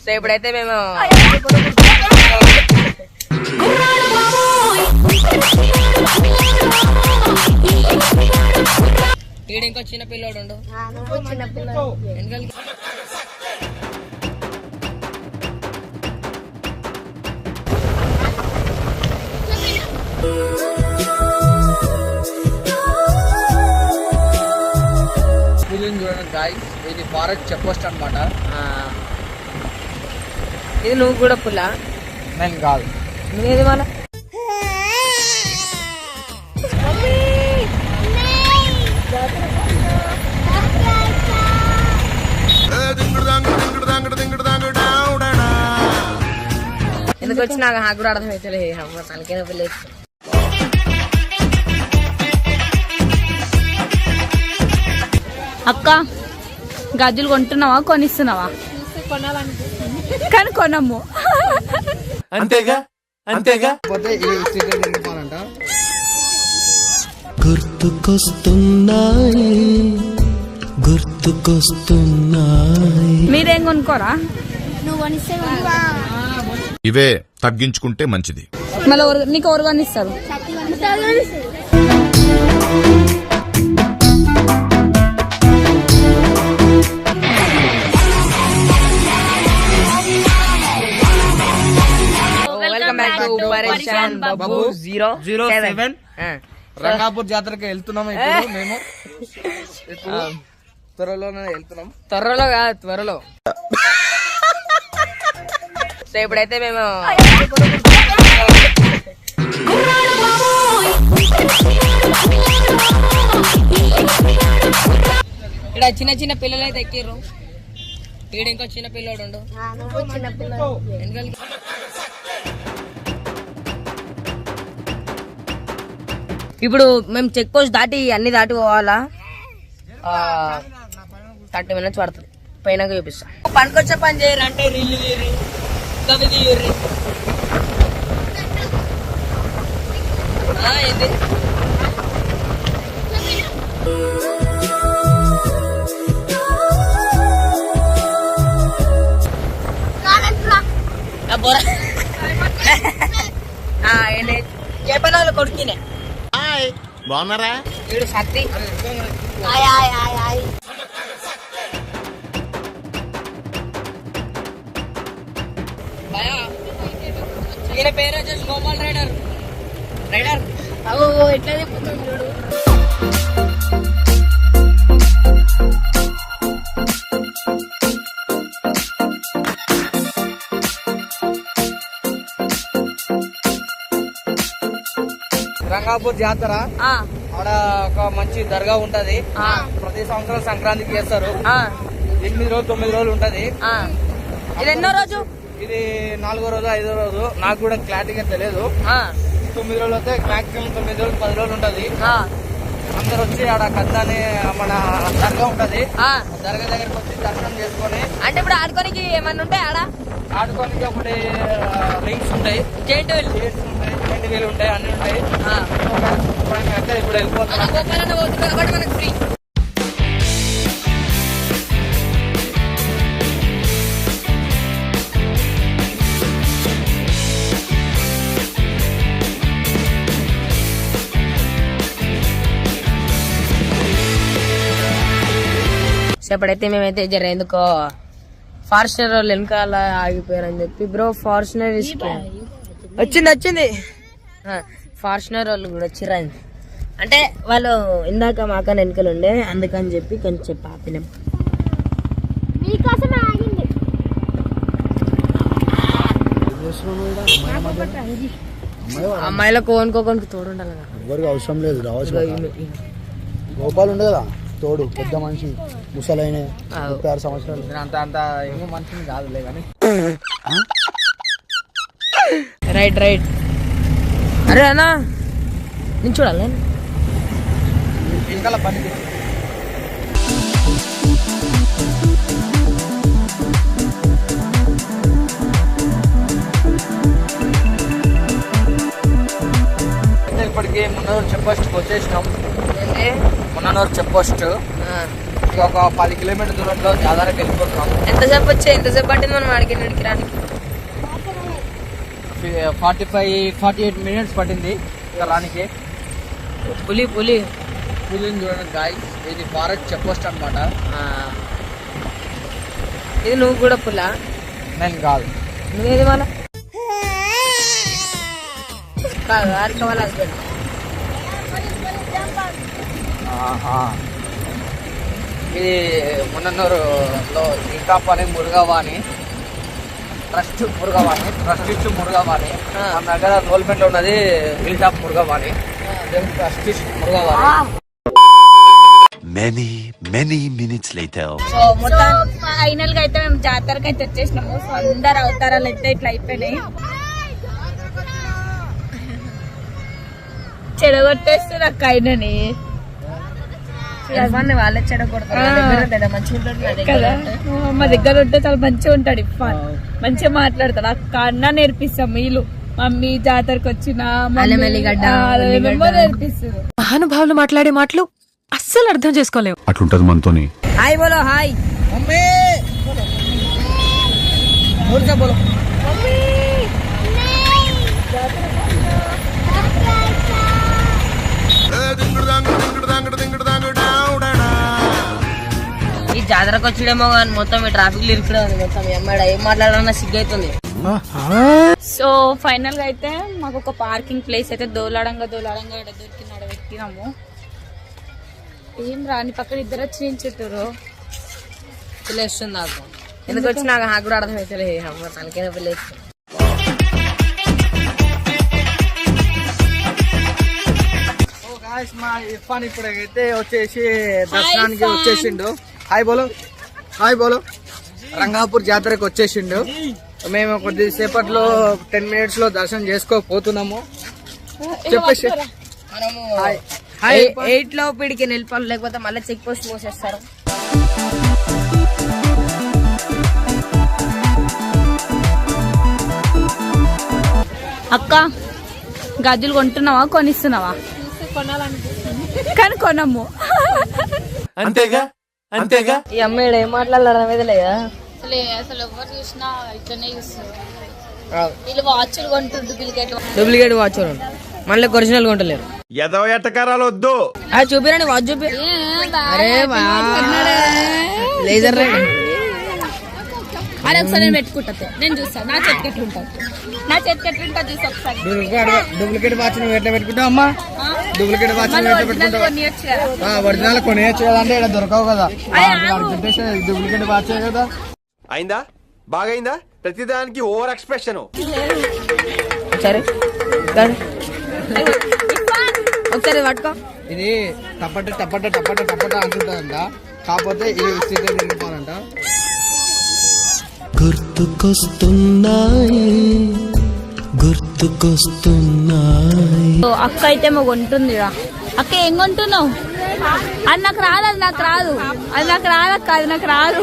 So ఇప్పుడైతే మేము ఈడ ఇంకో చిన్న పిల్లోడు ఉండు. చూడండి గాయ్స్, ఇది ఫారెస్ట్ చెక్ పోస్ట్ అనమాట. ఇది నువ్వు కూడా పుల్ల? నేను కాదు. నువ్వేది మన ఎందుకు వచ్చి నాకు కూడా అర్థం అవుతలే. తనకేదో పిల్ల అక్క గజ్జులు కొంటున్నావా కొనిస్తున్నావా? కానీ కొనము. అంతేగా అంతేగా. గుర్తుకొస్తున్నాయి గుర్తుకొస్తున్నాయి. మీరేం కొనుక్కోరా? ఇవే తగ్గించుకుంటే మంచిది. మళ్ళీ నీకు ఎవరు కొనిస్తారు? రంగాపూర్ జాతరకి వెళ్తున్నాము ఇప్పుడు. మేము ఇప్పుడు త్వరలోనే వెళ్తున్నాం. త్వరలో కాదు, త్వరలో. సో ఇప్పుడైతే మేము ఇక్కడ చిన్న చిన్న పిల్లలు అయితే ఎక్కిర్రు. ఈడ ఇంకో చిన్న పిల్లోడు ఉండు. ఇప్పుడు మేము చెక్ పోస్ట్ దాటి అన్ని దాటి పోవాలా. 30 minutes పడుతుంది. పైన చూపిస్తా. పనికొచ్చే పని చేయరు అంటే రీళ్ళు తీరి కవి తీయర్రి. ఏంటి చెప్పిన వాళ్ళు కొడుకునే బాగున్నారా? వీడు శక్తి. ఈయన పేరు వచ్చేసి గోపాల్ రైడర్. ఎట్లా చెప్తుంది చూడు. రంగాపూర్ జాతర ఆడ ఒక మంచి దర్గా ఉంటది. ప్రతి సంవత్సరం సంక్రాంతికి చేస్తారు. 8 రోజులు 9 రోజులు ఉంటది. ఇది ఎన్నో రోజు? ఇది 4వ రోజు 5వ రోజు నాకు కూడా క్లారిటీగా తెలియదు. 9 రోజులు అయితే మాక్సిమం 9 రోజులు 10 రోజులు ఉంటది. అందరు వచ్చి ఆడ కద్దాని మన దర్గా ఉంటది. దర్గా దగ్గరికి వచ్చి దర్శనం చేసుకొని అంటే ఇప్పుడు ఆడుకోనికి ఏమన్నా ఉంటాయి ఆడ? ఆడుకోనికి ఒకటి రింగ్స్ ఉంటాయి, జైంట్ వీలు ఉంటాయి, అన్ని ఉంటాయి. అయితే ఇప్పుడు వెళ్ళిపోతాం. మనకు ఫ్రీ. ఇప్పుడైతే మేమైతే జర ఎందుకో ఫార్చునర్ వాళ్ళు వెనకాల ఆగిపోయారని చెప్పి బ్రో ఫార్చునర్ వచ్చింది. ఫార్చునర్ వాళ్ళు కూడా వచ్చిర్రు. అంటే వాళ్ళు ఇందాక మాకన్నా వెనకలు ఉండే, అందుకని చెప్పి కొంచెం ఆపినాం. అమ్మాయిలకు కోనుకోనికి తోడు ఉండాలి కదా. ఎవరికి అవసరం లేదు, రావచ్చు. గోపాల్ ఉండే కదా తోడు, పెద్ద మనిషి, ముసలైన 36 సంవత్సరాలు. అంత ఏమో మనిషిని కాదులే కానీ. రైట్ అరే అన్నా నేను చూడాలి. వెనకాల పని ఇప్పటికి మున్నూరు చెక్ పోస్ట్కి వచ్చేసినాం. మున్నూరు చెక్ పోస్ట్ ఒక 10 కిలోమీటర్ దూరంలో జాతరకి వెళ్ళిపోతున్నాం. ఎంతసేపు పట్టింది మనం ఆడికి రానికి? 48 మినిట్స్ పట్టింది ఇక్కడ రానికి. పులిని చూడండి గాయ్స్, ఇది భారత్ చెక్ పోస్ట్ అనమాట. ఇది నువ్వు కూడా పులా? నేను కాదు. నువ్వేది వాళ్ళ కాదు, ఆరిక వాళ్ళ హస్బెండ్. ఇది మున్నూరులో ఈకాప్ అనే మురుగవాణి ట్రస్ట్ ఇచ్చు మురుగవాణి. మన దగ్గర రోల్మెంట్ ఉన్నది హిల్ టాప్ మురుగవాణి, ట్రస్ట్ ఇచ్చు మురుగవాణి. Many minutes later. సో మొత్తం ఫైనల్ గా అయితే మేము జాతరకి అయితే వచ్చేసినాము. సో అందరు అవతారాలు అయితే ఇట్లా అయిపోయినాయి. చెడగొట్టేస్తారు అక్క అయినని వాళ్ళే చెడగొడతారు. కదా. మా దగ్గర ఉంటే చాలా మంచిగా ఉంటాడు. ఇఫాన్ మంచిగా మాట్లాడతాడు. అక్క అన్న నేర్పిస్తాం. వీళ్ళు మమ్మీ జాతరకు వచ్చిన నేర్పిస్తారు. మహానుభావులు మాట్లాడే మాటలు అస్సలు అర్థం చేసుకోలేవు. అట్లుంటది మనతోని. హాయ్ బోలో హాయ్. మమ్మీ బోలో ఈ జాతరకు వచ్చిడేమో కానీ మొత్తం ఈ ట్రాఫిక్ ఇరుకుడే ఉంది. మొత్తం అమ్మాయి ఏం మాట్లాడాలన్నా సిగ్గు అవుతుంది. సో ఫైనల్ గా అయితే మాకు ఒక పార్కింగ్ ప్లేస్ అయితే దోలాడంగా దొరికినాడ పెట్టినాము. ఏం రాని పక్కన ఇద్దరు వచ్చి నించుతారు. పిల్లేస్తుంది నాకు. ఎందుకు వచ్చి నాకు కూడా అర్థం అవుతుంది. అమ్మ తనకైనా పిల్లేస్తుంది. మా ఇర్ఫాన్ ఇప్పుడైతే వచ్చేసి దర్శనానికి వచ్చేసిండు. హాయ్ బోలో రంగాపూర్ జాతరకు వచ్చేసిండు. మేము కొద్దిసేపట్లో 10 minutes లో దర్శనం చేసుకోపోతున్నాము. చెప్పేసి మనము హాయ్ 8 లో పిడికి నిలిపాలి, లేకపోతే మళ్ళీ చెక్ పోస్ట్ మూసేస్తారు. అక్క గజ్జులు కొంటున్నావా కొనిస్తున్నావా? కానీ కొనము. అంతేగా ఈ అమ్మాయి ఏం మాట్లాడాలి మీద లేదా? అసలు ఎవరు చూసినా ఇట్లనే చూస్తారు. వీళ్ళు వాచ్లు కొంటుండ్రు, డూప్లికేట్ వాచ్ మళ్ళీ ఒరిజినల్ కొంటలేరు. ఏదో ఎట్టకారాలు వద్దు. చూపిరండి వాచ్ చూపి. అరే లేజర్ అరే ఒకసారి నేను పెట్టుకుంటా, నేను చూస్తాను నా చేతికి ఎట్లుంటుంది. చూసి ఒకసారి డూప్లికేట్ వాచ్ నువ్వు ఎట్లా పెట్టుకుంటావు అమ్మా? డూప్లికేట్ వాచ్ నువ్వు ఎట్లా పెట్టుకుంటావు? ఒరిజినల్ కొనేయచ్చు కదా, అంటే ఇక్కడ దొరకవు కదా. డూప్లికేట్ వాచ్ కదా. అయిందా? బాగైందా? ప్రతిదానికి ఓవర్ ఎక్స్ప్రెషన్. సరే ఒకసారి పట్టుకో. ఇది టపట అంటుంటదంట. కాకపోతే ఇది స్థితిలో తిరిగిపోవాలంట. గుర్తుకొస్తున్నాయి. అక్క అయితే మాకు కొంటుంది. అక్క ఏం కొంటున్నావు? అది నాకు రాదు, అది నాకు రాదు.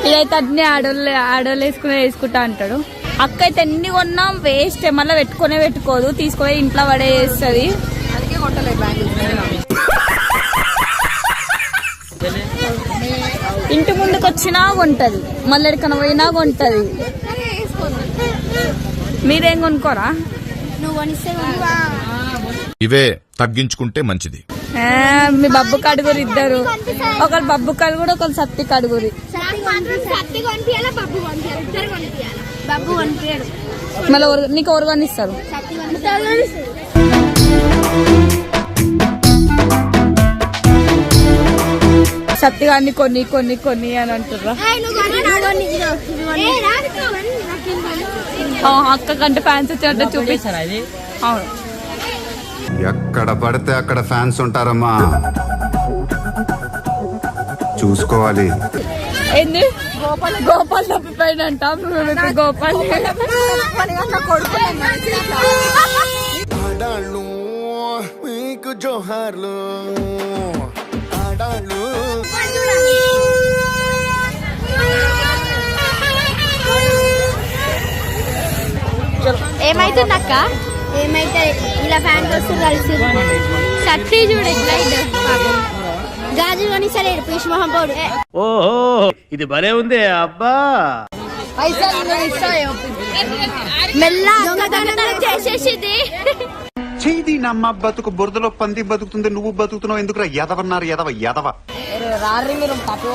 ఇదైతే అన్ని ఆడోళ్ళు వేసుకుంటా అంటాడు. అక్క అయితే ఎన్ని కొన్నాం వేస్ట్, మళ్ళీ పెట్టుకోదు, తీసుకొని ఇంట్లో పడేస్తుంది. ఇంటి ముందుకు వచ్చినా కొంటది, మళ్ళీ ఎక్కడికైనా పోయినా కొంటది. మీరేం కొనుక్కోరా? ఇవే తగ్గించుకుంటే మంచిది. మీ బబ్బు కడుగురు ఇద్దరు, ఒకరు బబ్బు కడుగురు, ఒకరు సత్తి కడుగురి. మళ్ళీ నీకు ఎవరు కొనిస్తారు? సత్తి కానీ కొన్ని అని అంటారా? అక్క కంటే ఫ్యాన్స్ వచ్చారంటే చూపిస్తారా? అది అవును. ఎక్కడ పడితే అక్కడ ఫ్యాన్స్ ఉంటారమ్మా, చూసుకోవాలి. ఏంది గోపాల్ తప్పిపోయినంట. గోపాల్ ఆడాళ్ళు మీకు జోహార్లు. ఆడాళ్ళు ఏమైతుందక్క? ఏమైతే ఇలా ఫ్యాన్ వస్తుంది కలిసి సత్తి చూడు ఎట్లా గాజులు కానీ సరే పీష్ మొహం పోడు. ఓహో ఇది భలే ఉంది అబ్బా. మెల్లగా చేసేసింది. చేది నమ్మ బతుకు బురదలో పంది బతుకుతుంది, నువ్వు బతుకుతున్నావు ఎందుకురా? ఎదవన్నారు ఎదవ ఎదవ. రారి మీరు తప్పి